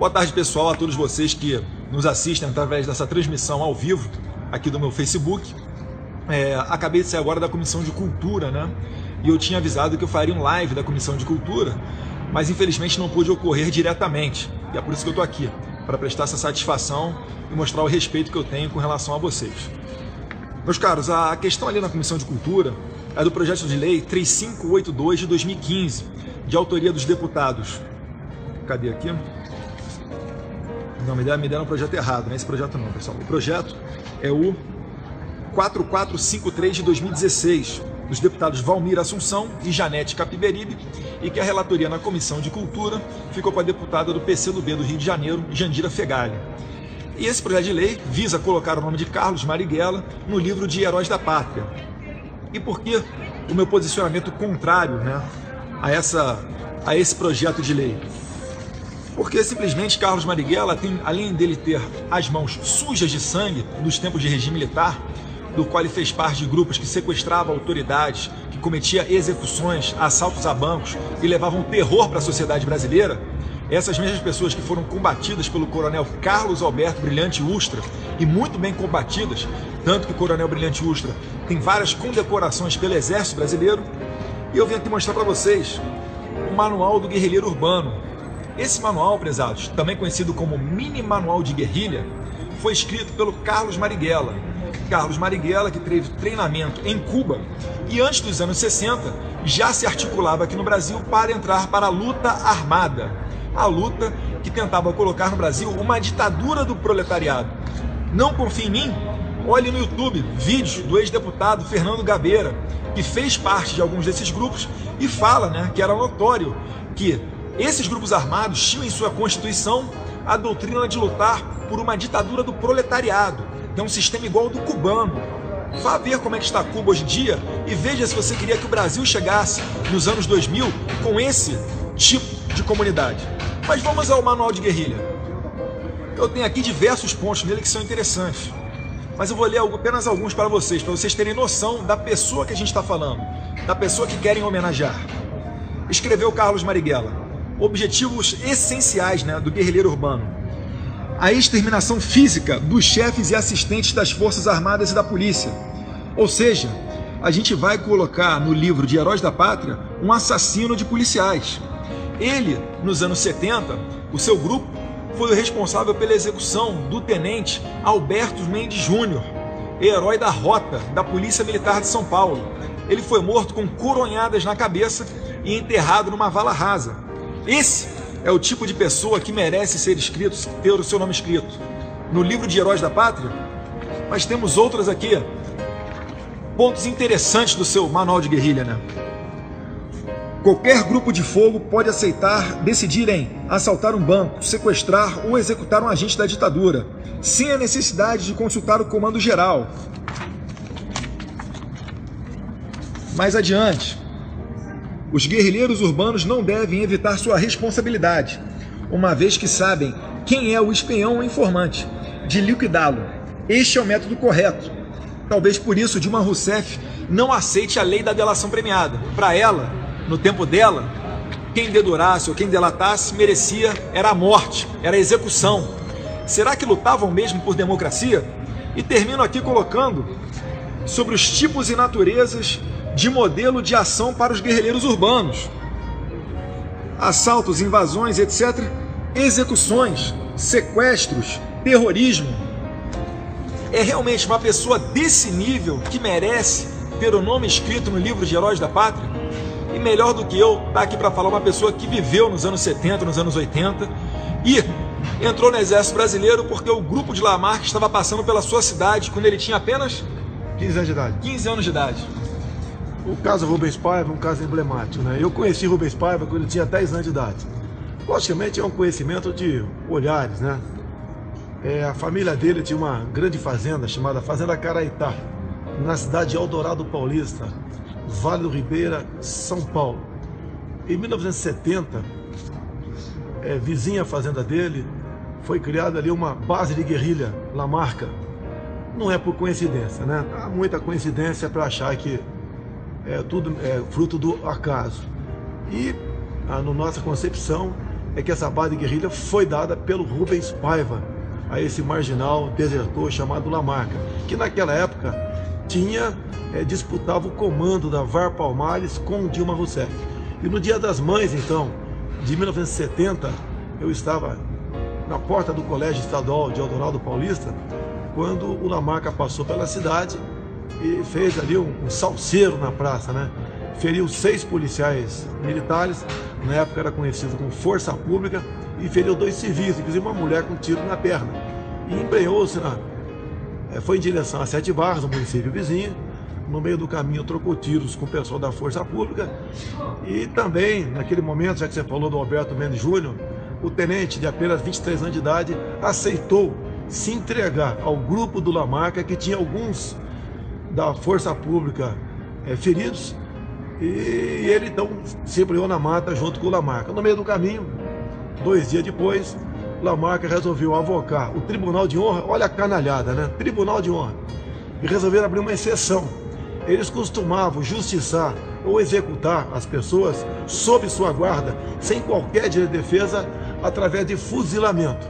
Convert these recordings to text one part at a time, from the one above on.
Boa tarde, pessoal, a todos vocês que nos assistem através dessa transmissão ao vivo aqui do meu Facebook. Acabei de sair agora da Comissão de Cultura, né? E eu tinha avisado que eu faria um live da Comissão de Cultura, mas infelizmente não pôde ocorrer diretamente. E é por isso que eu estou aqui, para prestar essa satisfação e mostrar o respeito que eu tenho com relação a vocês. Meus caros, a questão ali na Comissão de Cultura é do projeto de lei 3582 de 2015, de autoria dos deputados. Cadê aqui? Não, me deram um projeto errado, não é esse projeto não, pessoal. O projeto é o 4453 de 2016, dos deputados Valmir Assunção e Janete Capiberibe, e que a relatoria na Comissão de Cultura ficou com a deputada do PCdoB do Rio de Janeiro, Jandira Fegali. E esse projeto de lei visa colocar o nome de Carlos Marighella no livro de Heróis da Pátria. E por que o meu posicionamento contrário, né, a esse projeto de lei? Porque simplesmente Carlos Marighella tem, além dele ter as mãos sujas de sangue dos tempos de regime militar, do qual ele fez parte de grupos que sequestravam autoridades, que cometia execuções, assaltos a bancos e levavam terror para a sociedade brasileira, essas mesmas pessoas que foram combatidas pelo coronel Carlos Alberto Brilhante Ustra, e muito bem combatidas, tanto que o coronel Brilhante Ustra tem várias condecorações pelo Exército Brasileiro, e eu vim aqui mostrar para vocês o Manual do Guerrilheiro Urbano. Esse manual, prezados, também conhecido como Mini Manual de Guerrilha, foi escrito pelo Carlos Marighella. Carlos Marighella, que teve treinamento em Cuba e antes dos anos 60 já se articulava aqui no Brasil para entrar para a luta armada. A luta que tentava colocar no Brasil uma ditadura do proletariado. Não confie em mim? Olhe no YouTube vídeos do ex-deputado Fernando Gabeira, que fez parte de alguns desses grupos e fala, né, que era notório que esses grupos armados tinham em sua Constituição a doutrina de lutar por uma ditadura do proletariado, que é um sistema igual ao do cubano. Vá ver como é que está Cuba hoje em dia e veja se você queria que o Brasil chegasse nos anos 2000 com esse tipo de comunidade. Mas vamos ao Manual de Guerrilha. Eu tenho aqui diversos pontos nele que são interessantes, mas eu vou ler apenas alguns para vocês terem noção da pessoa que a gente está falando, da pessoa que querem homenagear. Escreveu Carlos Marighella: objetivos essenciais, né, do guerrilheiro urbano: a exterminação física dos chefes e assistentes das Forças Armadas e da Polícia. Ou seja, a gente vai colocar no livro de Heróis da Pátria um assassino de policiais. Ele, nos anos 70, o seu grupo foi o responsável pela execução do tenente Alberto Mendes Júnior, herói da Rota da Polícia Militar de São Paulo. Ele foi morto com coronhadas na cabeça e enterrado numa vala rasa. Esse é o tipo de pessoa que merece ser escrito, ter o seu nome escrito no livro de Heróis da Pátria. Mas temos outros aqui, pontos interessantes do seu Manual de Guerrilha, né? Qualquer grupo de fogo pode decidir em assaltar um banco, sequestrar ou executar um agente da ditadura, sem a necessidade de consultar o comando geral. Mais adiante, os guerrilheiros urbanos não devem evitar sua responsabilidade, uma vez que sabem quem é o espião ou informante, de liquidá-lo. Este é o método correto. Talvez por isso Dilma Rousseff não aceite a lei da delação premiada. Para ela, no tempo dela, quem dedurasse ou quem delatasse merecia era a morte, era a execução. Será que lutavam mesmo por democracia? E termino aqui colocando sobre os tipos e naturezas de modelo de ação para os guerrilheiros urbanos: assaltos, invasões, etc., execuções, sequestros, terrorismo. É realmente uma pessoa desse nível que merece ter o nome escrito no livro de Heróis da Pátria? E melhor do que eu, tá aqui para falar uma pessoa que viveu nos anos 70, nos anos 80 e entrou no Exército Brasileiro porque o grupo de Lamarck estava passando pela sua cidade quando ele tinha apenas 15 anos de idade. 15 anos de idade. O caso Rubens Paiva é um caso emblemático, né? Eu conheci Rubens Paiva quando ele tinha 10 anos de idade. Logicamente é um conhecimento de olhares, né? A família dele tinha uma grande fazenda chamada Fazenda Caraitá, na cidade de Eldorado Paulista, Vale do Ribeira, São Paulo. Em 1970, vizinha à fazenda dele, foi criada ali uma base de guerrilha Lamarca. Não é por coincidência, né? Há muita coincidência para achar que tudo é fruto do acaso. E, na nossa concepção, é que essa base de guerrilha foi dada pelo Rubens Paiva, a esse marginal desertor chamado Lamarca, que naquela época disputava o comando da VAR Palmares com Dilma Rousseff. E no Dia das Mães, então, de 1970, eu estava na porta do Colégio Estadual de Eldorado Paulista, quando o Lamarca passou pela cidade e fez ali um salseiro na praça, né? Feriu 6 policiais militares, na época era conhecido como Força Pública, e feriu 2 civis, inclusive uma mulher com tiro na perna. E embrenhou-se, foi em direção a 7 Barras, um município vizinho. No meio do caminho trocou tiros com o pessoal da Força Pública. E também, naquele momento, já que você falou do Alberto Mendes Júnior, o tenente de apenas 23 anos de idade aceitou se entregar ao grupo do Lamarca, que tinha alguns da Força Pública feridos, e ele então se embrenhou na mata junto com o Lamarca. No meio do caminho, 2 dias depois, Lamarca resolveu avocar o Tribunal de Honra, olha a canalhada, né? Tribunal de Honra. E resolveram abrir uma exceção. Eles costumavam justiçar ou executar as pessoas sob sua guarda, sem qualquer direito de defesa, através de fuzilamento.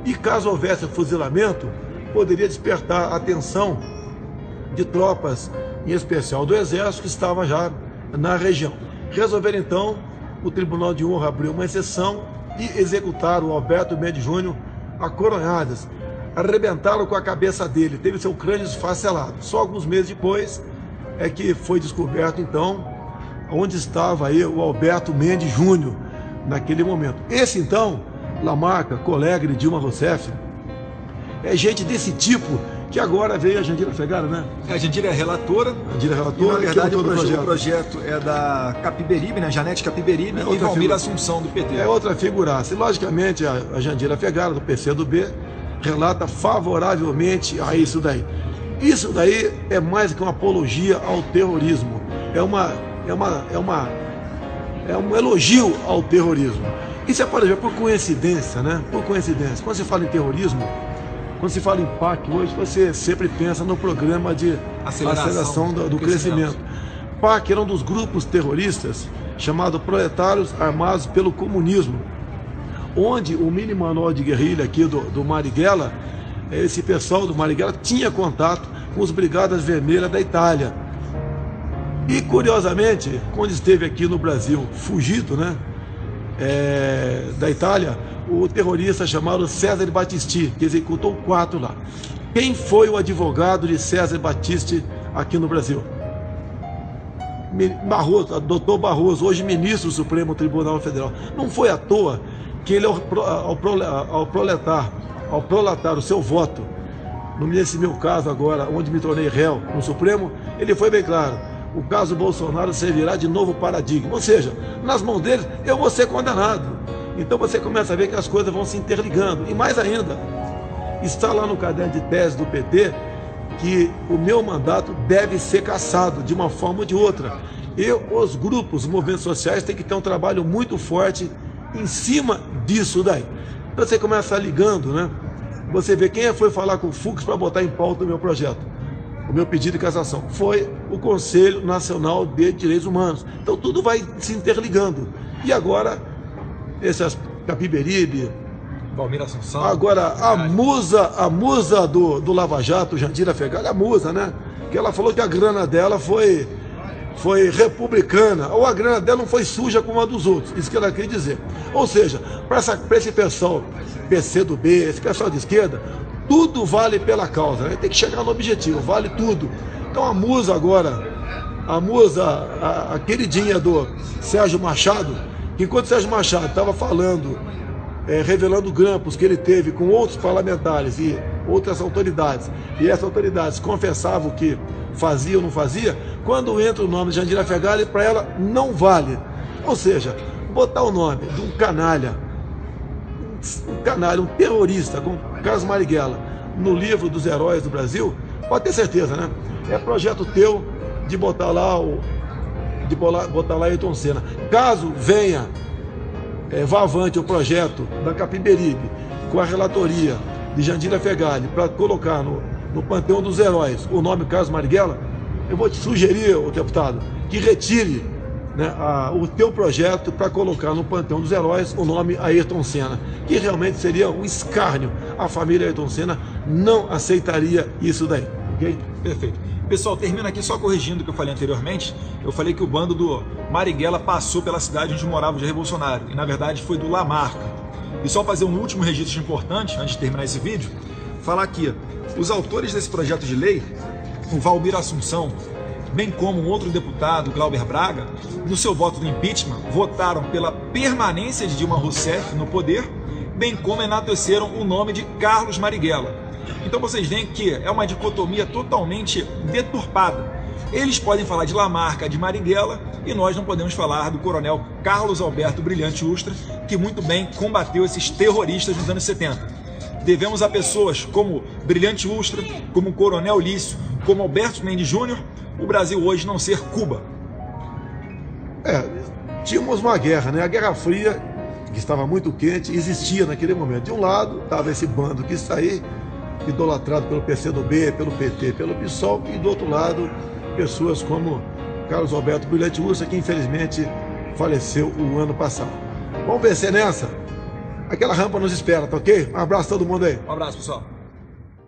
E caso houvesse fuzilamento, poderia despertar a atenção de tropas, em especial do Exército, que estavam já na região. Resolveram então, o Tribunal de Honra abriu uma exceção e executaram o Alberto Mendes Júnior a coronhadas. Arrebentaram com a cabeça dele, teve seu crânio esfacelado. Só alguns meses depois é que foi descoberto então onde estava aí o Alberto Mendes Júnior naquele momento. Esse então, Lamarca, colega de Dilma Rousseff, é gente desse tipo que agora veio a Jandira Fegali, né? A Jandira é relatora. Jandira é relatora. E, na verdade, o projeto é da Capiberibe, né? Janete Capiberibe e Valmir Assunção, do PT. É outra figuraça. E, logicamente, a Jandira Fegali, do PCdoB, relata favoravelmente a isso daí. Isso daí é mais que uma apologia ao terrorismo. É um elogio ao terrorismo. Isso é, por exemplo, por coincidência, né? Por coincidência. Quando se fala em terrorismo, quando se fala em PAC hoje, você sempre pensa no programa de aceleração do crescimento. PAC era um dos grupos terroristas chamado Proletários Armados pelo Comunismo, onde o mini manual de guerrilha aqui do Marighella, esse pessoal do Marighella tinha contato com os Brigadas Vermelhas da Itália. E, curiosamente, quando esteve aqui no Brasil, fugido, né, da Itália, o terrorista chamado César Battisti, que executou 4 lá. Quem foi o advogado de César Battisti aqui no Brasil? Barroso, Dr. Barroso, hoje ministro do Supremo Tribunal Federal. Não foi à toa que ele, ao prolatar o seu voto, nesse meu caso agora, onde me tornei réu no Supremo, ele foi bem claro: o caso Bolsonaro servirá de novo paradigma. Ou seja, nas mãos deles eu vou ser condenado. Então você começa a ver que as coisas vão se interligando. E mais ainda, está lá no caderno de tese do PT que o meu mandato deve ser cassado de uma forma ou de outra. E os grupos, os movimentos sociais têm que ter um trabalho muito forte em cima disso daí. Então você começa ligando, né? Você vê quem foi falar com o Fux para botar em pauta o meu projeto, o meu pedido de cassação. Foi o Conselho Nacional de Direitos Humanos. Então tudo vai se interligando. E agora, essas Capiberibe, Valmir Assunção. Agora, a musa do Lava Jato, Jandira Fegali, a musa, né? Que ela falou que a grana dela foi republicana, ou a grana dela não foi suja como a dos outros. Isso que ela quer dizer. Ou seja, para esse pessoal, PCdoB, esse pessoal de esquerda, tudo vale pela causa, né? Tem que chegar no objetivo, vale tudo. Então a musa agora, a queridinha do Sérgio Machado, que enquanto Sérgio Machado estava falando, revelando grampos que ele teve com outros parlamentares e outras autoridades, e essas autoridades confessavam que fazia ou não fazia, quando entra o nome de Jandira Fegali, para ela não vale. Ou seja, botar o nome de um canalha, um terrorista, como Carlos Marighella, no livro dos heróis do Brasil, pode ter certeza, né? É projeto teu de botar lá Ayrton Senna. Caso venha, vá avante o projeto da Capiberibe, com a relatoria de Jandira Fegali, para colocar no panteão dos heróis o nome Carlos Marighella, eu vou te sugerir, deputado, que retire né, o teu projeto para colocar no Panteão dos Heróis o nome Ayrton Senna, que realmente seria um escárnio. A família Ayrton Senna não aceitaria isso daí, ok? Perfeito. Pessoal, termino aqui só corrigindo o que eu falei anteriormente. Eu falei que o bando do Marighella passou pela cidade onde morava o Jair Bolsonaro, e na verdade foi do Lamarca. E só fazer um último registro importante, antes de terminar esse vídeo, falar que os autores desse projeto de lei, o Valmir Assunção, bem como um outro deputado, Glauber Braga, no seu voto do impeachment, votaram pela permanência de Dilma Rousseff no poder, bem como enalteceram o nome de Carlos Marighella. Então vocês veem que é uma dicotomia totalmente deturpada. Eles podem falar de Lamarca, de Marighella, e nós não podemos falar do coronel Carlos Alberto Brilhante Ustra, que muito bem combateu esses terroristas nos anos 70. Devemos a pessoas como Brilhante Ustra, como o Coronel Lício, como Alberto Mendes Júnior, o Brasil hoje não ser Cuba. Tínhamos uma guerra, né? A Guerra Fria, que estava muito quente, existia naquele momento. De um lado estava esse bando que está aí, idolatrado pelo PCdoB, pelo PT, pelo PSOL, e do outro lado, pessoas como Carlos Alberto Brilhante Ustra, que infelizmente faleceu o ano passado. Vamos vencer nessa? Aquela rampa nos espera, tá ok? Um abraço a todo mundo aí. Um abraço, pessoal.